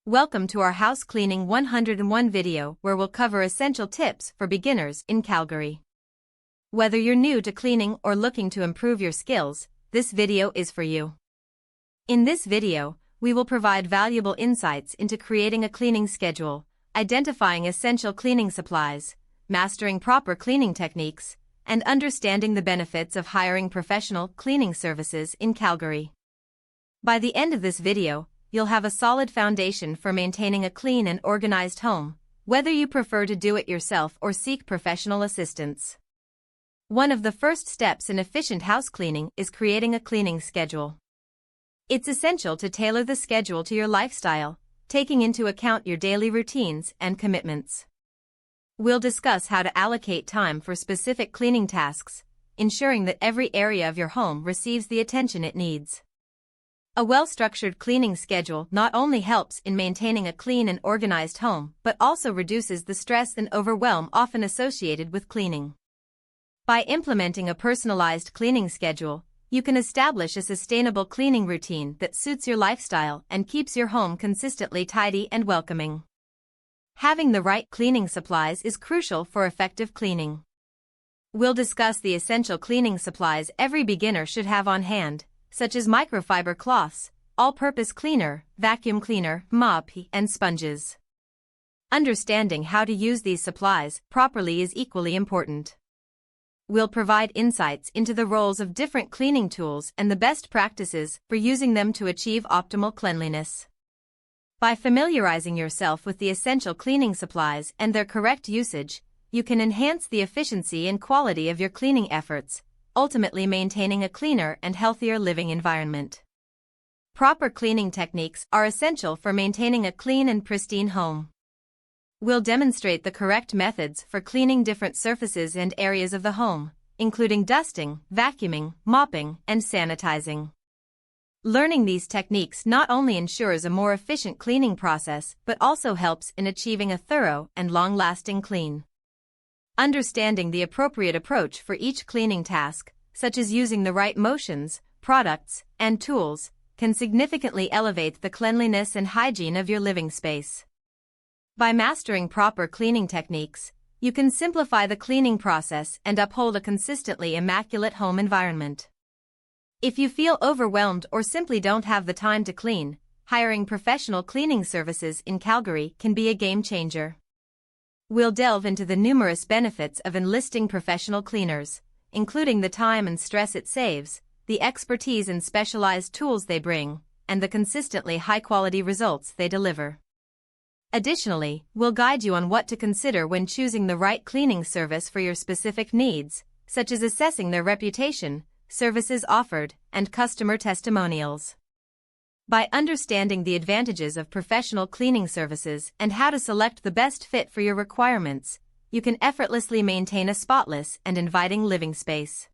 Welcome to our House Cleaning 101 video where we'll cover essential tips for beginners in Calgary. Whether you're new to cleaning or looking to improve your skills, this video is for you. In this video, we will provide valuable insights into creating a cleaning schedule, identifying essential cleaning supplies, mastering proper cleaning techniques, and understanding the benefits of hiring professional cleaning services in Calgary. By the end of this video, you'll have a solid foundation for maintaining a clean and organized home, whether you prefer to do it yourself or seek professional assistance. One of the first steps in efficient house cleaning is creating a cleaning schedule. It's essential to tailor the schedule to your lifestyle, taking into account your daily routines and commitments. We'll discuss how to allocate time for specific cleaning tasks, ensuring that every area of your home receives the attention it needs. A well-structured cleaning schedule not only helps in maintaining a clean and organized home but also reduces the stress and overwhelm often associated with cleaning. By implementing a personalized cleaning schedule, you can establish a sustainable cleaning routine that suits your lifestyle and keeps your home consistently tidy and welcoming. Having the right cleaning supplies is crucial for effective cleaning. We'll discuss the essential cleaning supplies every beginner should have on hand, such as microfiber cloths, all-purpose cleaner, vacuum cleaner, mop, and sponges. Understanding how to use these supplies properly is equally important. We'll provide insights into the roles of different cleaning tools and the best practices for using them to achieve optimal cleanliness. By familiarizing yourself with the essential cleaning supplies and their correct usage, you can enhance the efficiency and quality of your cleaning efforts, ultimately maintaining a cleaner and healthier living environment. Proper cleaning techniques are essential for maintaining a clean and pristine home. We'll demonstrate the correct methods for cleaning different surfaces and areas of the home, including dusting, vacuuming, mopping, and sanitizing. Learning these techniques not only ensures a more efficient cleaning process but also helps in achieving a thorough and long-lasting clean. Understanding the appropriate approach for each cleaning task, such as using the right motions, products, and tools, can significantly elevate the cleanliness and hygiene of your living space. By mastering proper cleaning techniques, you can simplify the cleaning process and uphold a consistently immaculate home environment. If you feel overwhelmed or simply don't have the time to clean, hiring professional cleaning services in Calgary can be a game changer. We'll delve into the numerous benefits of enlisting professional cleaners, including the time and stress it saves, the expertise and specialized tools they bring, and the consistently high-quality results they deliver. Additionally, we'll guide you on what to consider when choosing the right cleaning service for your specific needs, such as assessing their reputation, services offered, and customer testimonials. By understanding the advantages of professional cleaning services and how to select the best fit for your requirements, you can effortlessly maintain a spotless and inviting living space.